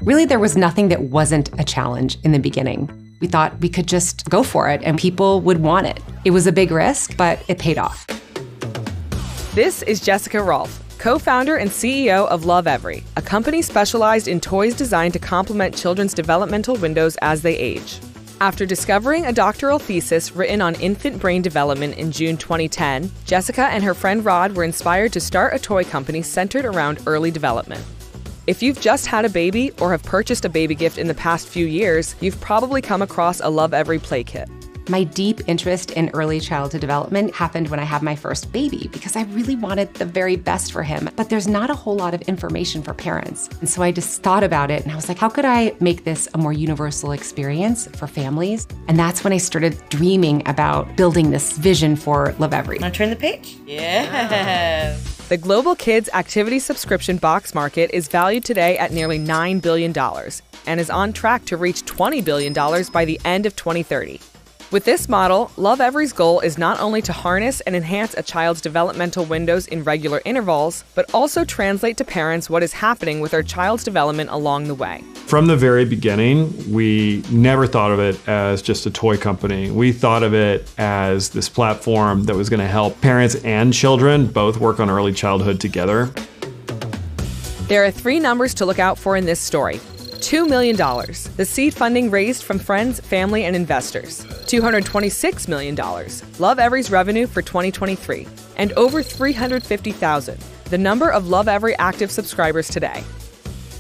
Really, there was nothing that wasn't a challenge in the beginning. We thought we could just go for it and people would want it. It was a big risk, but it paid off. This is Jessica Rolfe, co-founder and CEO of Loveverys, a company specialized in toys designed to complement children's developmental windows as they age. After discovering a doctoral thesis written on infant brain development in June 2010, Jessica and her friend Rod were inspired to start a toy company centered around early development. If you've just had a baby or have purchased a baby gift in the past few years, you've probably come across a Loveverys play kit. My deep interest in early childhood development happened when I had my first baby because I really wanted the very best for him. But there's not a whole lot of information for parents. And so I just thought about it and I was like, how could I make this a more universal experience for families? And that's when I started dreaming about building this vision for Loveverys. Want to turn the page? Yeah. The global kids activity subscription box market is valued today at nearly $9 billion and is on track to reach $20 billion by the end of 2030. With this model, Loveverys' goal is not only to harness and enhance a child's developmental windows in regular intervals, but also translate to parents what is happening with their child's development along the way. From the very beginning, we never thought of it as just a toy company. We thought of it as this platform that was going to help parents and children both work on early childhood together. There are 3 numbers to look out for in this story. $2 million, the seed funding raised from friends, family, and investors. $226 million, Loveverys' revenue for 2023. And over 350,000, the number of Loveverys active subscribers today.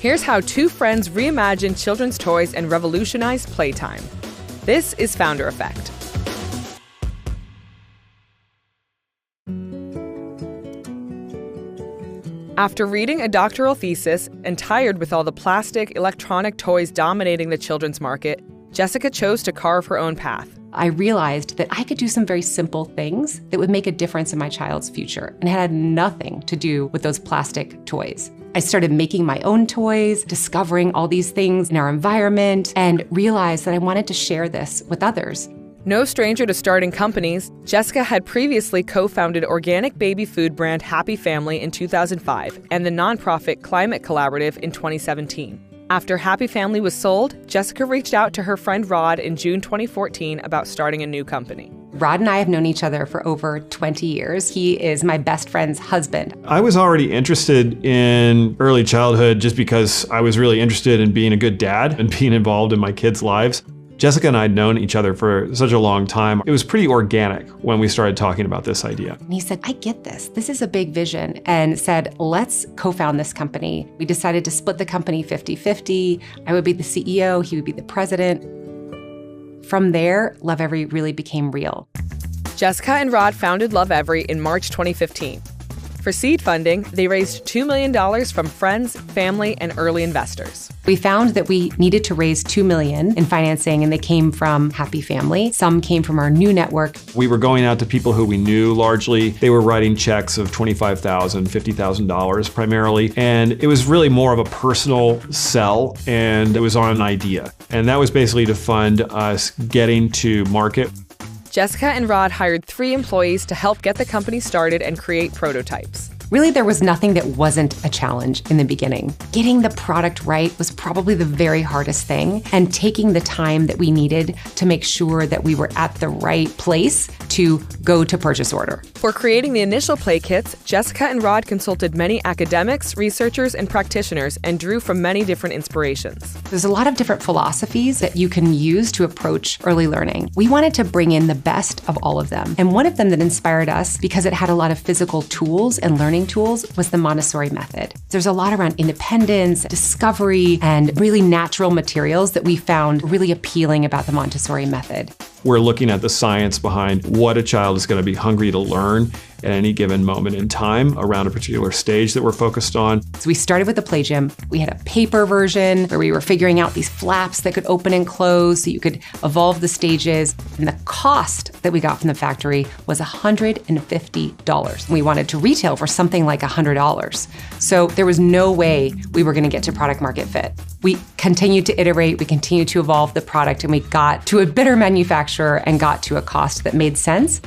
Here's how 2 friends reimagined children's toys and revolutionized playtime. This is Founder Effect. After reading a doctoral thesis and tired with all the plastic, electronic toys dominating the children's market, Jessica chose to carve her own path. I realized that I could do some very simple things that would make a difference in my child's future, and it had nothing to do with those plastic toys. I started making my own toys, discovering all these things in our environment, and realized that I wanted to share this with others. No stranger to starting companies, Jessica had previously co-founded organic baby food brand Happy Family in 2005 and the nonprofit Climate Collaborative in 2017. After Happy Family was sold, Jessica reached out to her friend Rod in June 2014 about starting a new company. Rod and I have known each other for over 20 years. He is my best friend's husband. I was already interested in early childhood just because I was really interested in being a good dad and being involved in my kids' lives. Jessica and I had known each other for such a long time. It was pretty organic when we started talking about this idea. And he said, I get this. This is a big vision. And said, let's co-found this company. We decided to split the company 50-50. I would be the CEO, he would be the president. From there, Loveverys really became real. Jessica and Rod founded Loveverys in March 2015. For seed funding, they raised $2 million from friends, family, and early investors. We found that we needed to raise $2 million in financing, and they came from Happy Family. Some came from our new network. We were going out to people who we knew largely. They were writing checks of $25,000, $50,000 primarily. And it was really more of a personal sell, and it was on an idea. And that was basically to fund us getting to market. Jessica and Rod hired 3 employees to help get the company started and create prototypes. Really, there was nothing that wasn't a challenge in the beginning. Getting the product right was probably the very hardest thing, and taking the time that we needed to make sure that we were at the right place to go to purchase order. For creating the initial play kits, Jessica and Rod consulted many academics, researchers, and practitioners and drew from many different inspirations. There's a lot of different philosophies that you can use to approach early learning. We wanted to bring in the best of all of them. And one of them that inspired us, because it had a lot of physical tools and learning tools, was the Montessori method. There's a lot around independence, discovery, and really natural materials that we found really appealing about the Montessori method. We're looking at the science behind what a child is going to be hungry to learn at any given moment in time around a particular stage that we're focused on. So we started with the play gym. We had a paper version where we were figuring out these flaps that could open and close so you could evolve the stages. And the cost that we got from the factory was $150. We wanted to retail for something like $100. So there was no way we were going to get to product market fit. We continued to iterate, we continued to evolve the product, and we got to a better manufacturer and got to a cost that made sense.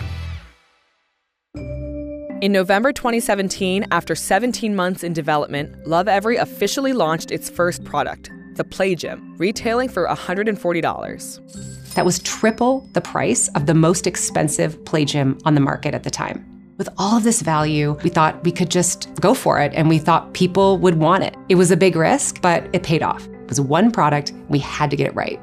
In November 2017, after 17 months in development, Loveverys officially launched its first product, the Play Gym, retailing for $140. That was triple the price of the most expensive play gym on the market at the time. With all of this value, we thought we could just go for it, and we thought people would want it. It was a big risk, but it paid off. It was one product, we had to get it right.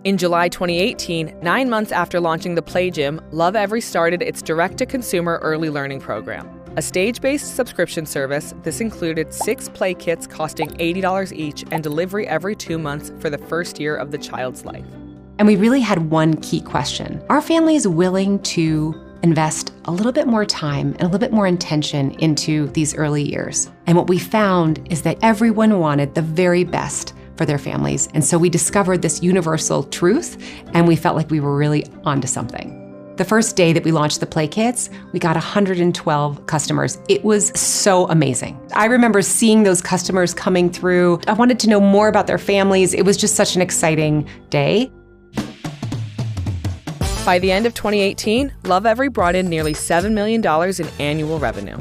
In July 2018, 9 months after launching the Play Gym, Lovevery started its direct-to-consumer early learning program. A stage-based subscription service, this included 6 play kits costing $80 each and delivery every 2 months for the first year of the child's life. And we really had one key question. Are families willing to invest a little bit more time and a little bit more intention into these early years? And what we found is that everyone wanted the very best for their families. And so we discovered this universal truth, and we felt like we were really onto something. The first day that we launched the Play Kits, we got 112 customers. It was so amazing. I remember seeing those customers coming through. I wanted to know more about their families. It was just such an exciting day. By the end of 2018, Lovevery brought in nearly $7 million in annual revenue.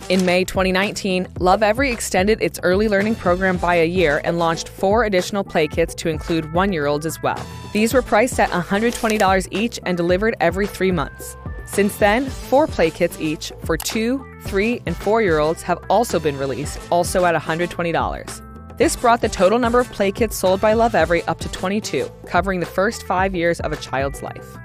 In May 2019, Lovevery extended its early learning program by a year and launched 4 additional play kits to include 1-year-olds as well. These were priced at $120 each and delivered every 3 months. Since then, 4 play kits each for 2, 3, and 4-year-olds have also been released, also at $120. This brought the total number of play kits sold by Lovevery up to 22, covering the first 5 years of a child's life.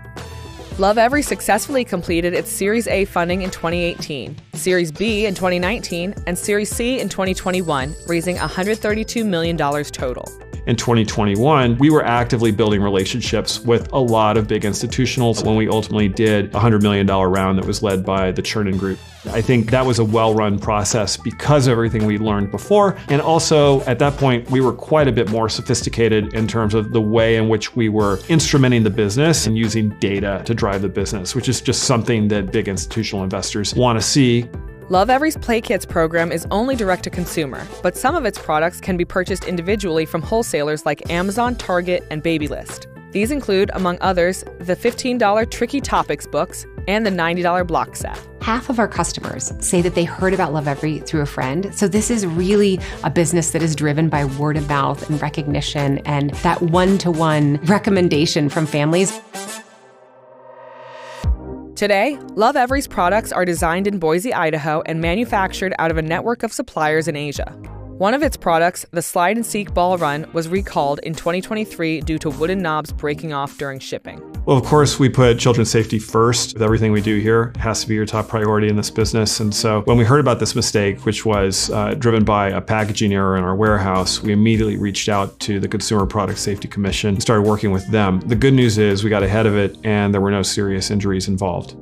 Lovevery successfully completed its Series A funding in 2018, Series B in 2019, and Series C in 2021, raising $132 million total. In 2021, we were actively building relationships with a lot of big institutionals when we ultimately did a $100 million round that was led by the Chernin Group. I think that was a well-run process because of everything we learned before. And also, at that point, we were quite a bit more sophisticated in terms of the way in which we were instrumenting the business and using data to drive the business, which is just something that big institutional investors want to see. Lovevery's Play Kits program is only direct-to-consumer, but some of its products can be purchased individually from wholesalers like Amazon, Target, and Babylist. These include, among others, the $15 Tricky Topics books and the $90 block set. Half of our customers say that they heard about Lovevery through a friend. So this is really a business that is driven by word of mouth and recognition and that one-to-one recommendation from families. Today, Lovevery's products are designed in Boise, Idaho, and manufactured out of a network of suppliers in Asia. One of its products, the Slide and Seek Ball Run, was recalled in 2023 due to wooden knobs breaking off during shipping. Well, of course, we put children's safety first. Everything we do here has to be your top priority in this business. And so when we heard about this mistake, which was driven by a packaging error in our warehouse, we immediately reached out to the Consumer Product Safety Commission and started working with them. The good news is we got ahead of it and there were no serious injuries involved.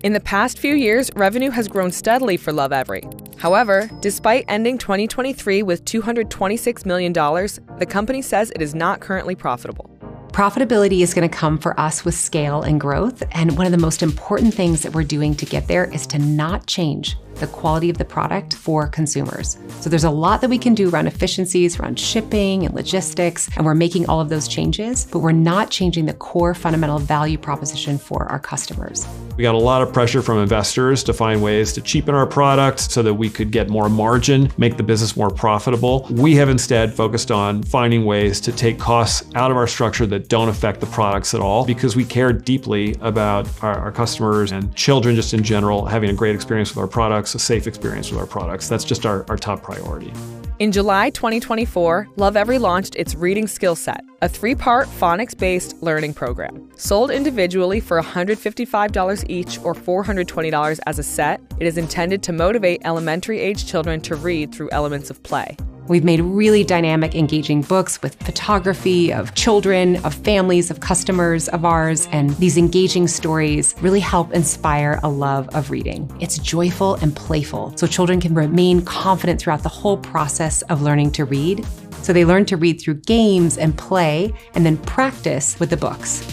In the past few years, revenue has grown steadily for Lovevery. However, despite ending 2023 with $226 million, the company says it is not currently profitable. Profitability is going to come for us with scale and growth. And one of the most important things that we're doing to get there is to not change the quality of the product for consumers. So there's a lot that we can do around efficiencies, around shipping and logistics, and we're making all of those changes, but we're not changing the core fundamental value proposition for our customers. We got a lot of pressure from investors to find ways to cheapen our product so that we could get more margin, make the business more profitable. We have instead focused on finding ways to take costs out of our structure that don't affect the products at all, because we care deeply about our customers and children just in general having a great experience with our products, a safe experience with our products. That's just our top priority. In July 2024, Lovevery launched its Reading Skill Set, a 3-part phonics-based learning program. Sold individually for $155 each or $420 as a set, it is intended to motivate elementary-age children to read through elements of play. We've made really dynamic, engaging books with photography of children, of families, of customers of ours, and these engaging stories really help inspire a love of reading. It's joyful and playful, so children can remain confident throughout the whole process of learning to read. So they learn to read through games and play, and then practice with the books.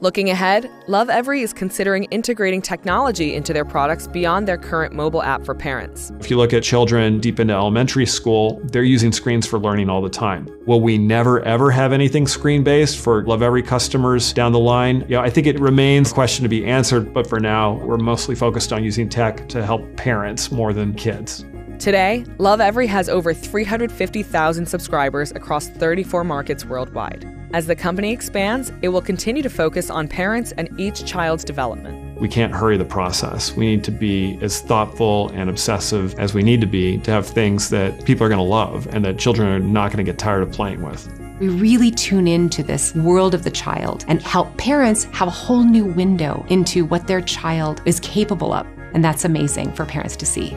Looking ahead, Lovevery is considering integrating technology into their products beyond their current mobile app for parents. If you look at children deep into elementary school, they're using screens for learning all the time. Will we never ever have anything screen-based for Lovevery customers down the line? I think it remains a question to be answered, but for now, we're mostly focused on using tech to help parents more than kids. Today, Lovevery has over 350,000 subscribers across 34 markets worldwide. As the company expands, it will continue to focus on parents and each child's development. We can't hurry the process. We need to be as thoughtful and obsessive as we need to be to have things that people are going to love and that children are not going to get tired of playing with. We really tune into this world of the child and help parents have a whole new window into what their child is capable of. And that's amazing for parents to see.